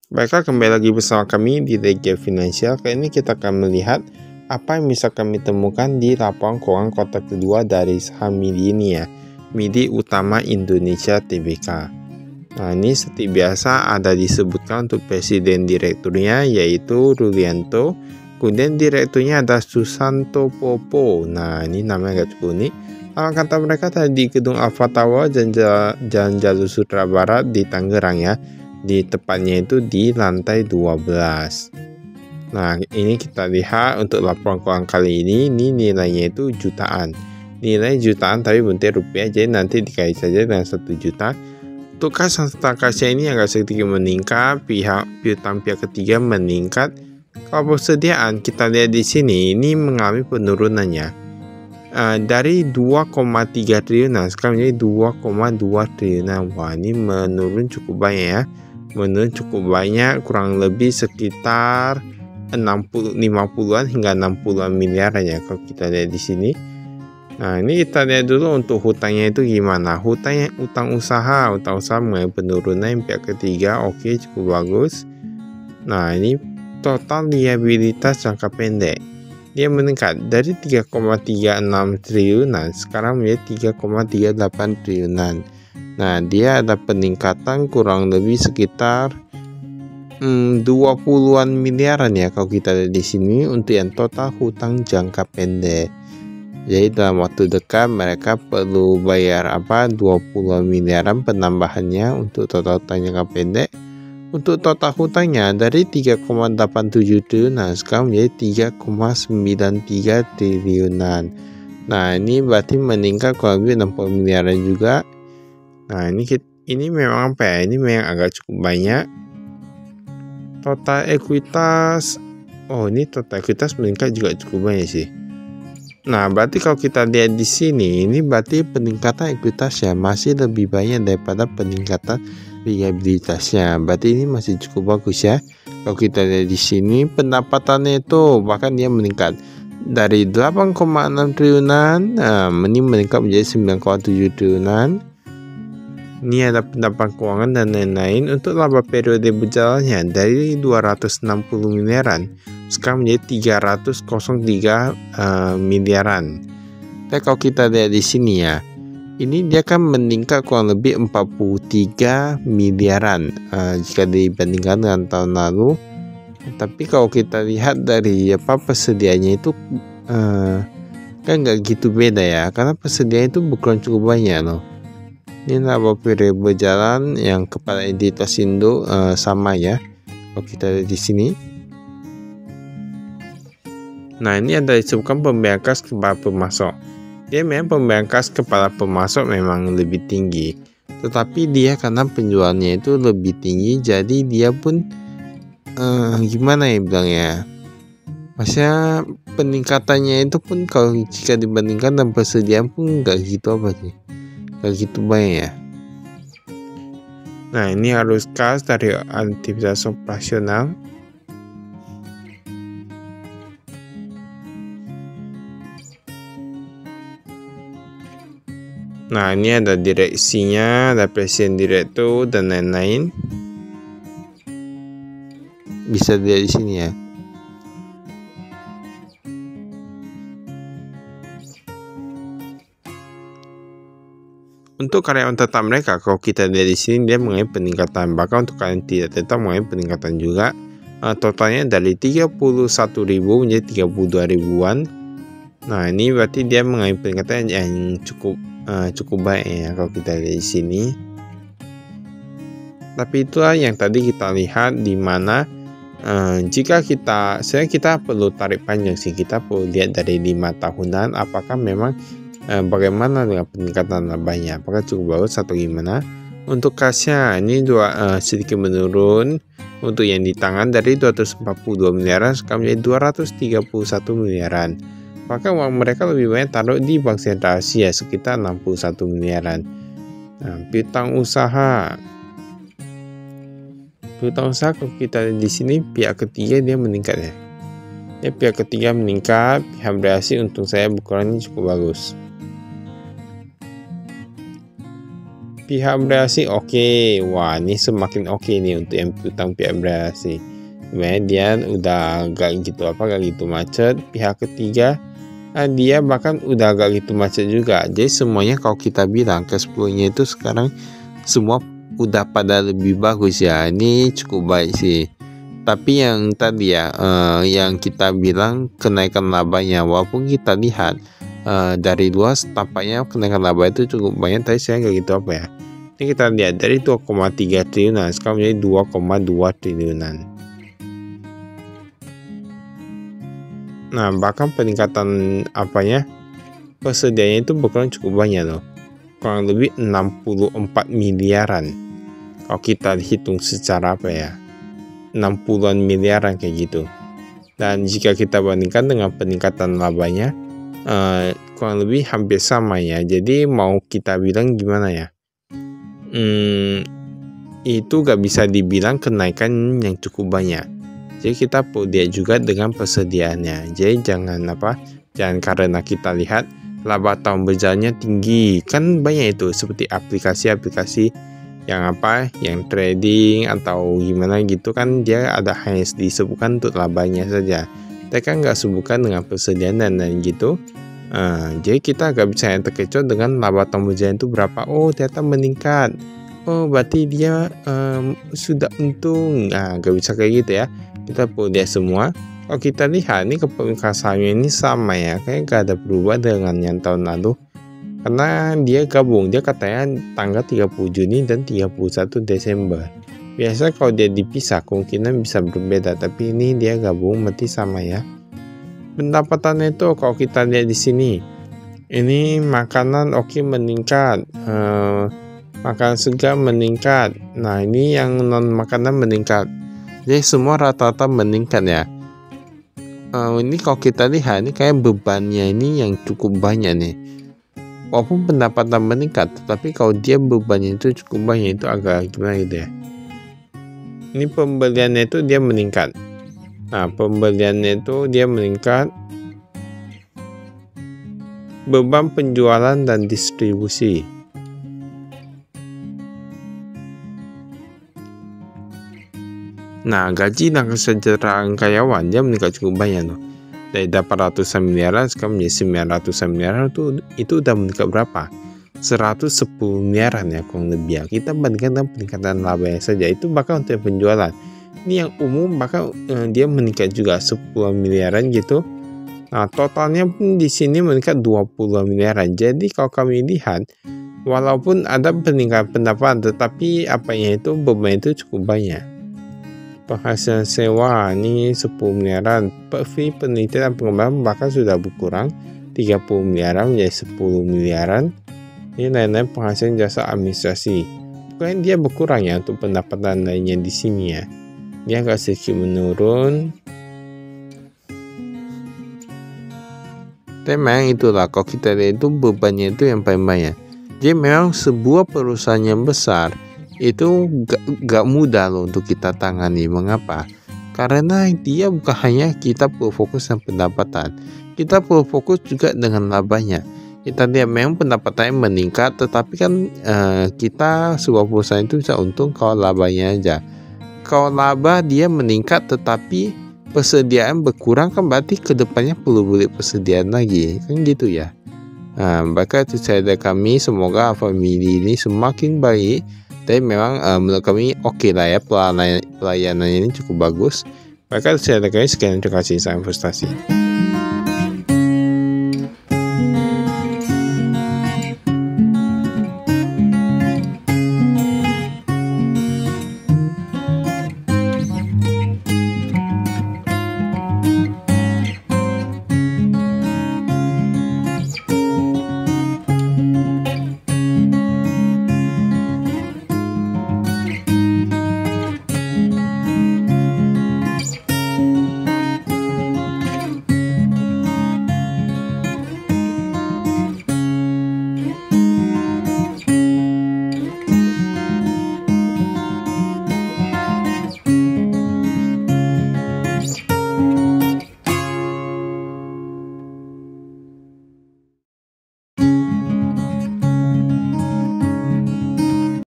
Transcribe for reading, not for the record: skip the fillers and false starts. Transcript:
Baiklah, kembali lagi bersama kami di Regia Finansial. Kali ini kita akan melihat apa yang bisa kami temukan di laporan keuangan kuartal kedua dari saham MIDI ini ya, MIDI Utama Indonesia Tbk. Nah, ini seperti biasa ada disebutkan untuk presiden direkturnya yaitu Rulianto, kemudian direkturnya ada Susanto Popo. Nah, ini namanya agak cukup unik. Alamat kantor mereka tadi di Gedung Alfa Tower Jalan Jalur Sutra Barat di Tangerang ya. Di tepatnya itu di lantai 12. Nah, ini kita lihat untuk laporan keuangan kali ini nilainya itu jutaan. Nilai jutaan tapi bentuk rupiah, jadi nanti dikait saja dengan 1 juta. Untuk kas serta kasnya ini agak sedikit meningkat, piutang pihak ketiga meningkat. Kalau persediaan kita lihat di sini ini mengalami penurunannya. Dari 2,3 triliunan sekarang menjadi 2,2 triliunan. Wah, ini menurun cukup banyak ya. Menurun cukup banyak, kurang lebih sekitar 50-an hingga 60-an miliar ya kalau kita lihat di sini. Nah, ini kita lihat dulu untuk hutangnya itu gimana. Utang usaha mengalami penurunan pihak ketiga, oke, cukup bagus. Nah, ini total liabilitas jangka pendek. Dia meningkat dari 3,36 triliunan sekarang menjadi 3,38 triliunan. Nah, dia ada peningkatan kurang lebih sekitar 20-an miliaran ya kalau kita lihat di sini untuk yang total hutang jangka pendek. Jadi dalam waktu dekat mereka perlu bayar 20-an miliaran penambahannya untuk total hutang jangka pendek. Untuk total hutangnya dari 3,87 triliunan sekarang menjadi 3,93 triliunan. Nah, ini berarti meningkat kurang lebih 60 miliaran juga. Nah, ini memang apa ya? Ini memang agak cukup banyak. Total ekuitas, ini total ekuitas meningkat juga cukup banyak sih. Nah, berarti kalau kita lihat di sini, ini berarti peningkatan ekuitasnya masih lebih banyak daripada peningkatan liabilitasnya. Berarti ini masih cukup bagus ya. Kalau kita lihat di sini, pendapatannya itu bahkan dia meningkat dari 8,6 triliunan, ini meningkat menjadi 9,7 triliunan. Ini ada pendapatan keuangan dan lain-lain. Untuk laba periode berjalannya dari 260 miliaran sekarang menjadi 303 miliaran. Tapi kalau kita lihat di sini ya, ini dia kan meningkat kurang lebih 43 miliaran jika dibandingkan dengan tahun lalu. Tapi kalau kita lihat dari persediaannya itu kan nggak gitu beda ya, karena persediaan itu bukan cukup banyak loh. Ini laba periode berjalan yang kepala entitas induk sama ya kalau kita lihat di sini. Nah, ini ada disebutkan pembayaran kas kepada pemasok. Dia memang pembayaran kas kepada pemasok memang lebih tinggi, tetapi dia karena penjualnya itu lebih tinggi, jadi dia pun gimana ya bilangnya, maksudnya peningkatannya itu pun kalau jika dibandingkan dengan persediaan pun nggak gitu nggak gitu banyak ya. Nah, ini harus kas dari aktivitas operasional. Nah, ini ada direksinya, ada presiden direktur dan lain-lain. Bisa dilihat di sini ya. Untuk karyawan tetap mereka, kalau kita lihat di sini dia mengalami peningkatan. Bahkan untuk karyawan tidak tetap mengalami peningkatan juga. Totalnya dari 31.000 menjadi 32 ribuan. Nah, ini berarti dia mengalami peningkatan yang cukup baik ya kalau kita lihat di sini. Tapi itulah yang tadi kita lihat, di mana jika kita perlu tarik panjang sih, kita perlu lihat dari 5 tahunan apakah memang bagaimana dengan peningkatan labanya, apakah cukup bagus atau gimana. Untuk kasnya ini sedikit menurun. Untuk yang di tangan dari 242 miliaran sekarang menjadi 231 miliaran. Maka uang mereka lebih banyak taruh di Bank Sentral Asia sekitar 61 miliaran. Nah, piutang usaha kalau kita di sini pihak ketiga dia meningkat ya. Pihak ketiga meningkat, pihak berhasil untuk saya ukurannya cukup bagus. pihak berasi oke. Wah, ini semakin oke nih untuk yang piutang pihak berasi. Kemudian udah gak gitu macet. Pihak ketiga dia bahkan udah gak gitu macet juga. Jadi semuanya kalau kita bilang cash flow-nya itu sekarang semua udah pada lebih bagus ya. Ini cukup baik sih. Tapi yang tadi ya, yang kita bilang kenaikan labanya, walaupun kita lihat dari luas tampaknya kenaikan laba itu cukup banyak, tapi saya nggak gitu apa ya. Ini kita lihat dari 2,3 triliunan sekarang menjadi 2,2 triliunan. Nah, bahkan peningkatan persediaannya itu berkurang cukup banyak loh. Kurang lebih 64 miliaran. Kalau kita hitung secara 60-an miliaran kayak gitu. Dan jika kita bandingkan dengan peningkatan labanya, kurang lebih hampir sama ya. Jadi mau kita bilang gimana ya? Itu gak bisa dibilang kenaikan yang cukup banyak. Jadi kita perlu lihat juga dengan persediaannya. Jadi jangan karena kita lihat laba tahun berjalannya tinggi, kan banyak itu seperti aplikasi-aplikasi yang trading atau gimana gitu, kan dia ada hanya disebutkan untuk labanya saja, tapi kan nggak sebutkan dengan persediaan dan gitu. Jadi kita nggak bisa yang terkecoh dengan laba tahun berjalan itu berapa. Oh, ternyata meningkat. Oh, berarti dia sudah untung. Nggak bisa kayak gitu ya. Kita perlu lihat semua. Kalau kita lihat nih kepemilikan sahamnya ini sama ya, kayak nggak ada perubahan dengan yang tahun lalu. Karena dia gabung, dia katanya tanggal 30 Juni dan 31 Desember. Biasanya kalau dia dipisah kemungkinan bisa berbeda, tapi ini dia gabung berarti sama ya. Pendapatannya itu kalau kita lihat di sini, ini makanan meningkat, makanan segar meningkat. Nah, ini yang non makanan meningkat. Jadi semua rata-rata meningkat ya. Ini kalau kita lihat ini kayak bebannya ini yang cukup banyak nih. Walaupun pendapatan meningkat, tetapi kalau dia bebannya itu cukup banyak, itu agak gimana gitu ya. Ini pembeliannya itu dia meningkat. Nah, pembeliannya itu dia meningkat. Beban penjualan dan distribusi. Nah, gaji dan kesejahteraan karyawan dia meningkat cukup banyak loh. Dari 800 miliaran sekarang menjadi 900 miliaran, itu udah meningkat berapa? 110 miliaran ya kurang lebih ya. Kita bandingkan dengan peningkatan laba saja, itu bahkan untuk penjualan. Ini yang umum bahkan dia meningkat juga 10 miliaran gitu. Nah, totalnya pun di sini meningkat 20 miliaran. Jadi kalau kami lihat, walaupun ada peningkatan pendapatan, tetapi beban itu cukup banyak. Penghasilan sewa ini 10 miliaran, fee penelitian dan pengembangan bahkan sudah berkurang 30 miliaran menjadi 10 miliaran. Ini lain-lain penghasilan jasa administrasi, bukan dia berkurang ya untuk pendapatan lainnya di sini ya. Dia agak sedikit menurun. Tapi memang itulah kalau kita lihat itu bebannya itu yang paling banyak. Jadi memang sebuah perusahaan yang besar itu gak mudah loh untuk kita tangani. Mengapa? Karena dia bukan hanya kita perlu fokus dengan pendapatan, kita perlu fokus juga dengan labanya. Kita lihat memang pendapatannya meningkat, tetapi kan kita sebuah perusahaan itu bisa untung kalau labanya aja. Kalau laba dia meningkat tetapi persediaan berkurang, kan berarti kedepannya perlu beli persediaan lagi, kan gitu ya. Maka itu saya dari kami, semoga family ini semakin baik. Tapi memang menurut kami oke lah ya, pelayanannya ini cukup bagus. Maka saya dari kami sekian, terima kasih, salam investasi.